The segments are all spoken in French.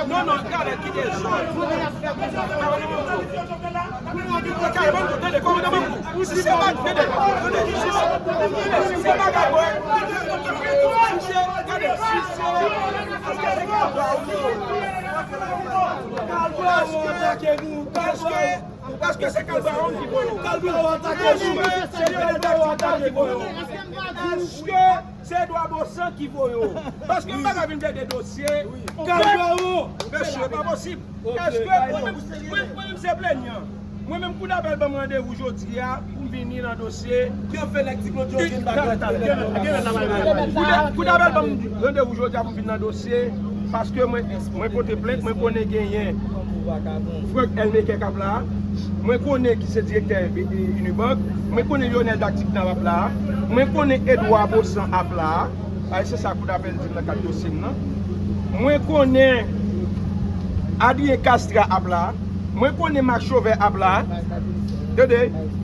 Non, non, cara, que é isso? Parce que c'est Calvaron qui voit. Calvaron Est-ce que c'est Edouard Bossan qui voit? Parce que je ne vais pas venir des dossiers. Calvaron. Monsieur, pas possible. Est-ce que moi-même c'est plaignant? Moi-même, pour d'appel, je me rendez-vous aujourd'hui pour venir dans le dossier. Qui a fait l'activité aujourd'hui? Pour d'appel, je me rendez-vous aujourd'hui pour venir dans le dossier. Parce que moi, côté plainte, moi, connais gagné. Franck Elmeke Kapla. Moi, connais qui c'est directeur Unibank. Moi, connais Lionel Dactic dans la plat. Moi, connais Edouard Bossan à plat. C'est ça pour d'appel dans le cadre dossier. Moi, connais Adrien Castra à plat. Moi, je connais Marc Chauvet à plat.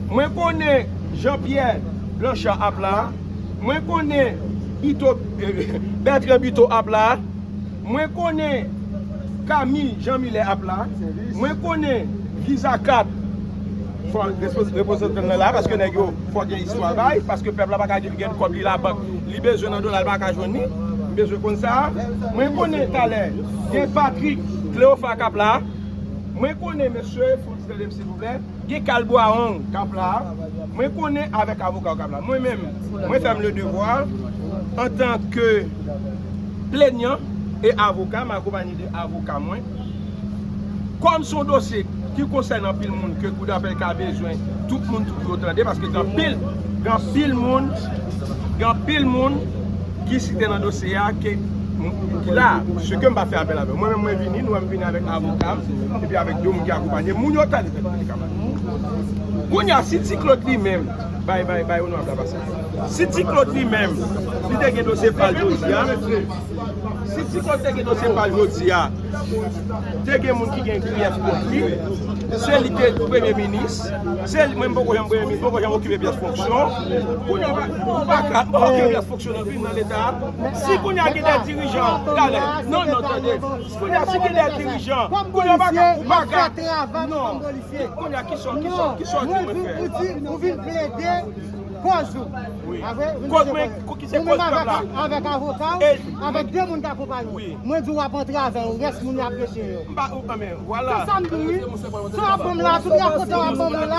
Moi, je connais Jean-Pierre Blanchard à plat. Moi, je connais Bertrand Bito à plat. Moi, je connais Camille Jean-Millet à plat. Moi, je connais Visa 4. Il faut représenter là parce que il faut qu'il y ait une histoire. Parce que le peuple n'a pas de comme la banque. Il a besoin de dollar, il n'a pas de besoin comme ça. Moi, je connais Thaler. Il y a Patrick Cléophas à plat. Moi, je connais monsieur, s'il vous plaît, qui Calboaon Kapla. Moi, je connais avec avocat Kapla. Moi-même, je fais le devoir en tant que plaignant et avocat, ma compagnie d'avocats. Comme son dossier qui concerne un pile monde que coup d'appel a besoin, tout le monde tout entendre parce que grand pile monde qui cite dans le dossier là, ce que je vais faire appel avec moi-même, je vais venir avec un avocat et puis avec deux gens qui accompagnent. Mon yotan est camarade. Si Claude lui-même, si Claude lui-même, il a un dossier par le si Claude a un dossier par le il y a des gens qui ont un grief contre lui. C'est le Premier ministre, c'est même beaucoup de Premier ministre, beaucoup de gens occupent bien cette fonction. Pour ne pas occuper bien fonction dans l'État, si vous avez des dirigeants, non, attendez, si vous avez des dirigeants, vous n'avez pas non, qui sont vous venez plaider cause. Oui. Avec avocat, avec deux personnes qui accompagnent. Moi, je vais rentrer avec le reste, je vais apprécier. Voilà. Ça me dit, ça va me là, tout le monde là.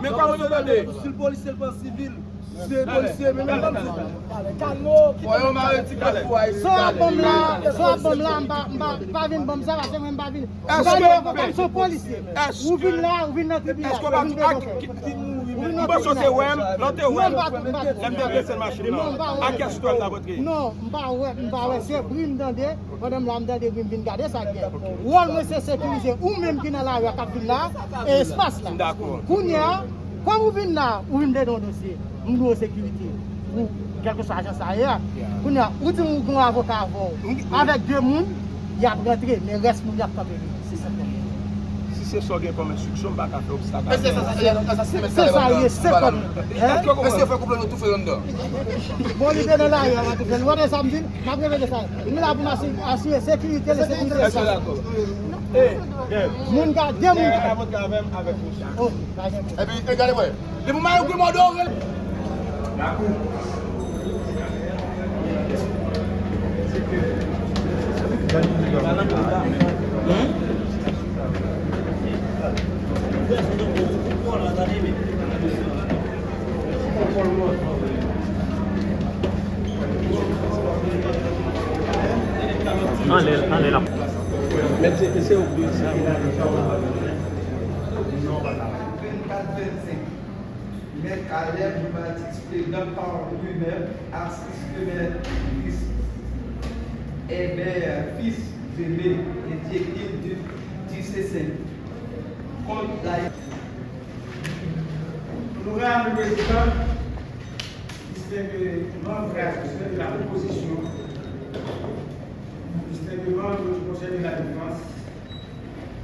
Mais comment vous attendez? Si le policier est pas civil, c'est le policier, mais même comme ça. Voyons, soit bon là, pas venir comme ça, c'est même pas venir. Est-ce que son policier, vous venez là, vous venez dans le tribunal. Est-ce que vous non, c'est Brim Dande, madame Lambda de Brim garder ça bien. Ou c'est sécurisé, ou même qui dans la rue à là, et espace là. D'accord. Quand vous venez là, vous venez dans le dossier, nous avons sécurité, ou quelque chose agence ailleurs. Vous avez un avocat avec deux personnes, il y a rentré, mais reste nous y a pas c'est ça. C'est ça qui est comme instruction, je ne vais pas faire obstacle. C'est ça, c'est comme. Est-ce que vous faites couple de tout faire dedans? Bon, il est dans la rue, je vais faire samedi, je vais faire ça. Il est là pour assurer la sécurité, la sécurité. Est-ce que d'accord? Mon gars, deux minutes. Avec vous. Et puis, regardez-moi. Les moments où je m'en donne. Allez là. Mais c'est oublié ça. Mais Caleb Baptiste, président par lui-même, assiste le fils, fils de Lé, et directeur du CC. Contre la. Honorable président, distingués membres de la proposition, distingués membres du Conseil de la Défense,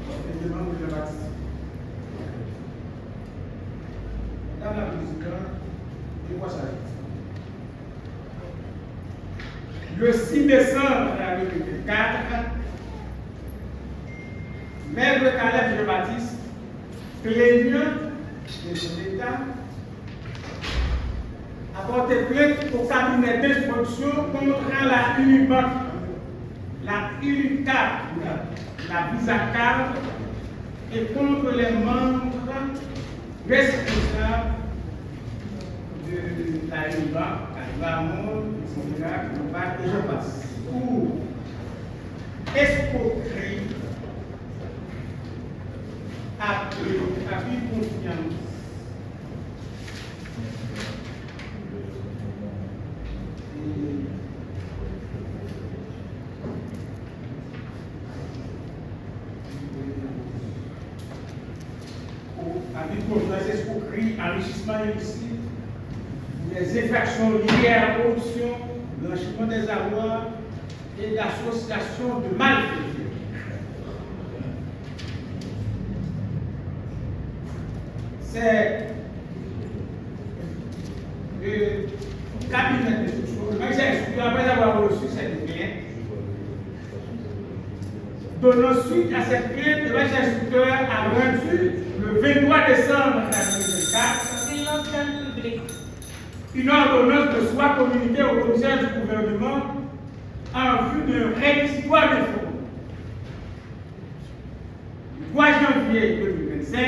distingués membres de la bâtisse. Madame la Présidente, de quoi s'agit-il? Le 6 décembre 2024, Maître Caleb Jean-Baptiste, plaignant de son État, a porté plainte au cabinet d'instruction contre la Unibank, la UNICAP, la Visa-Card et contre les membres responsables de la Unibank, la Monde, etc., et je passe, pour escroquerie, abus de confiance, abus de confiance, escroquerie, enrichissement illicite, des infractions liées à la corruption, blanchiment des avoirs et l'association de malfaiteurs. C'est le cabinet d'instruction, après avoir reçu cette plainte, donnant suite à cette plainte, le magistrat instructeur a rendu le 23 décembre 2024 une ordonnance de soit communiquée au commissaire du gouvernement en vue d'un réquisitoire des fonds. Le 3 janvier 2025,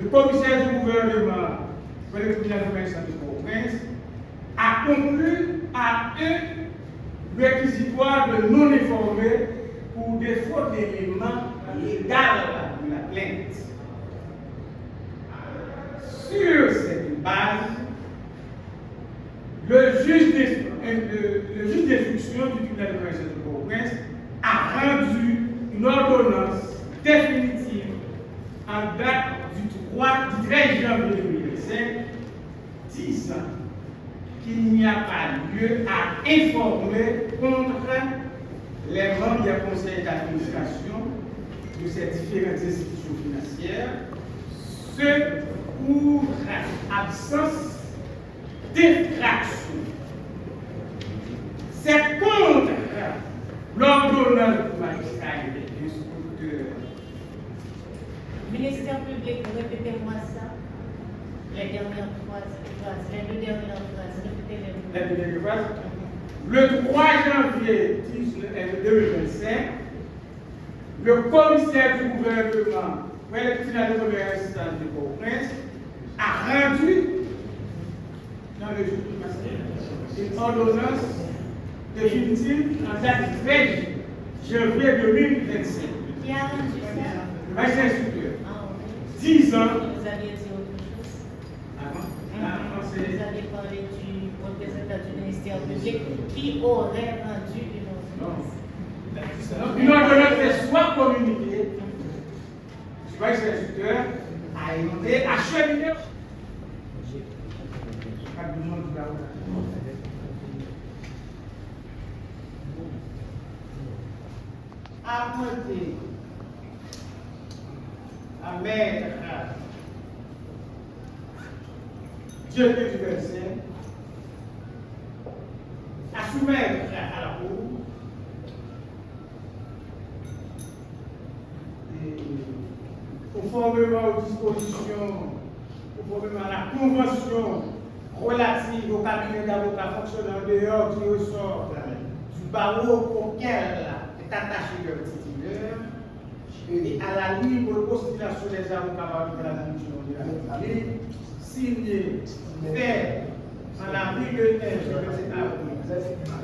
le commissaire du gouvernement pour le tribunal de commerce de Port-au-Prince a conclu à un réquisitoire de non informé pour défaut d'éléments légaux de la plainte. Sur cette base, le juge d'instruction du tribunal de commerce de Port-au-Prince a rendu une ordonnance définitive en date du 13 janvier 2025, disant qu'il n'y a pas lieu à informer contre les membres du conseil d'administration de ces différentes institutions financières, ce pour absence d'effraction. C'est contre l'ordonnance du magistrat et des instructeurs. Ministère public, répétez-moi ça. Les dernières phrases, les deux dernières phrases, répétez-les. La dernière phrase. Le 3 janvier 2025, le commissaire du gouvernement pour le tribunal de commerce de Port-au-Prince a rendu dans le jour du passé une ordonnance définitive en date du 13 janvier 2025. Qui a rendu ça? Le magistrat instructeur. Ah, oui. 10 ans. Vous aviez dit autre chose? Avant, Vous avez parlé du représentant du ministère public qui aurait rendu une ordonnance. une ordonnance est soit communiquée, soit l'instructeur a été acheminé. À monter, à mettre Dieu du verset, à soumettre à la cour, conformément aux dispositions, conformément à la convention relative au cabinet d'avocats fonctionnant en dehors du ressort du barreau auquel est attaché le titulaire, et à la libre postulation des avocats de la commission de la République, signé, fait en avril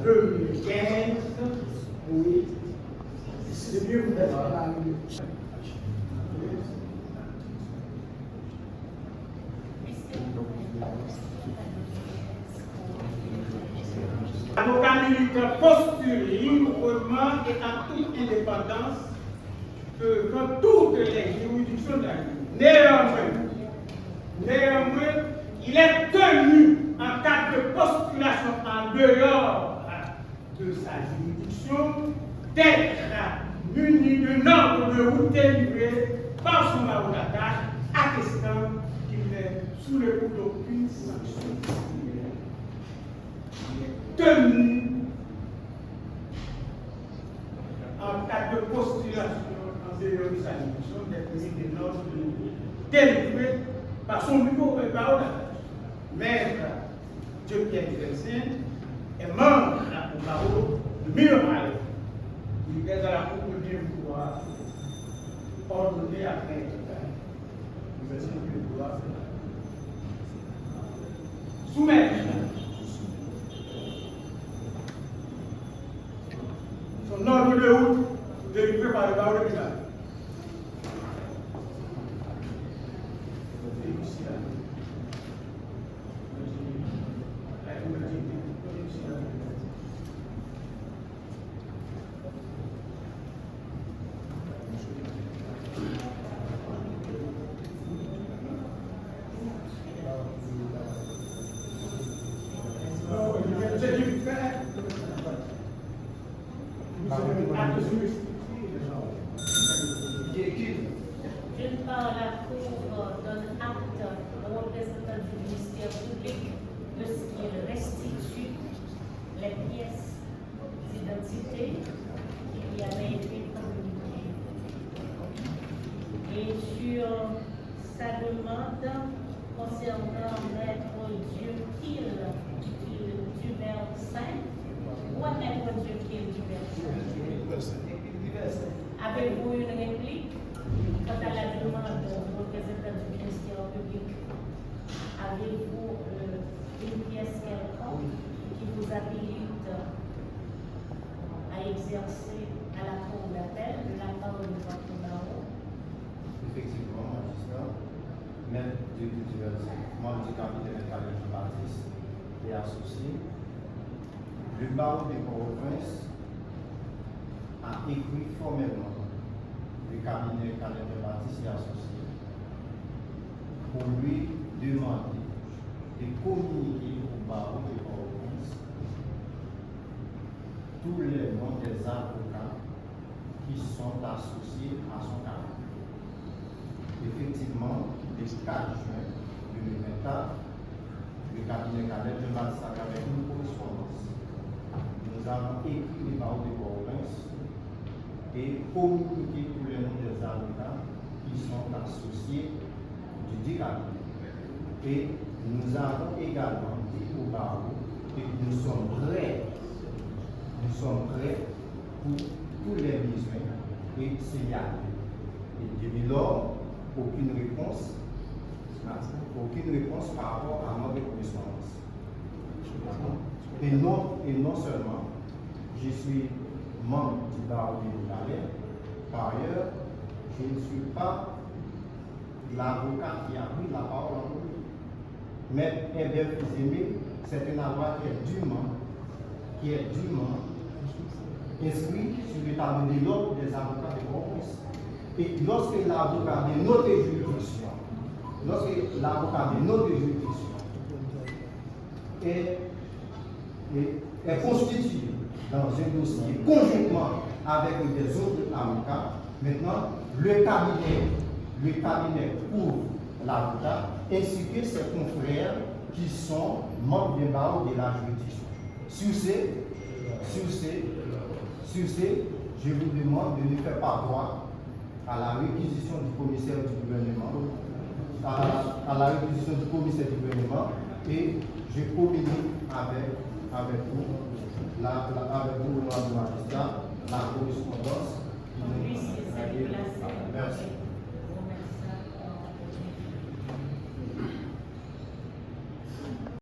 2015, Oui. C'est mieux vous d'être là. L'avocat militaire postule librement et en toute indépendance que dans toutes les juridictions d'Haïti. Néanmoins, il est tenu en cas de postulation en dehors de sa juridiction d'être muni d'un ordre de route délivré par son avocat attestant qu'il n'est sous le coup d'aucune sanction. Tenu en cas de postulation en dehors de sa juridiction d'être muni d'un ordre de route délivré par son bureau et par avocat. Maître Dieu-Pierre Duversin est membre au barreau de Miremal. Il est à la cour de bien pouvoir ordonner à Maître Duversin de pouvoir soumettre son ordre de route délivré par le barreau de Miremal. D'une part, la Cour donne acte au représentant du ministère public de ce qu'il restitue les pièces d'identité qui lui avaient été communiquées. Et sur sa demande concernant Maître Dieu-Qu'il Duversin, ou à Maître Dieu-Qu'il Duversin, avez-vous une réplique? Quant à la demande du représentant du ministère public, avez-vous une pièce quelconque qui vous habilite à exercer à la cour d'appel la parole de votre barreau? Effectivement, magistrat, même du membre du cabinet de Jean-Baptiste et associé, le barreau de Port-au-Prince a écrit formellement le cabinet de Baptiste et associé pour lui demander de communiquer au barreau de Port-au-Prince tous les noms des avocats qui sont associés à son cabinet. Effectivement, le 4 juin 2024, le cabinet de Baptiste avec une correspondance. Nous avons écrit le barreau de Port-au-Prince et communiquer tous les noms des avocats qui sont associés du dit cabinet. Et nous avons également dit au barreau que nous sommes prêts pour tous les besoins et s'il y a. Et depuis lors, aucune réponse par rapport à notre correspondance. Et non seulement, je suis membre du barreau de Montréal. Par ailleurs, je ne suis pas l'avocat qui a pris la parole en lui. Mais Hébert Fils-Aimé, c'est un avocat qui est dûment inscrit sur le tableau de l'ordre des avocats de Port-au-Prince. Et lorsque l'avocat de notre juridiction, est constitué dans un dossier conjointement avec des autres avocats, maintenant le cabinet couvre l'avocat ainsi que ses confrères qui sont membres du barreau de la juridiction. Sur ce, je vous demande de ne faire pas droit à la réquisition du commissaire du gouvernement, et je communique avec vous, le magistrat, la correspondance. Oui, c'est ça, Merci.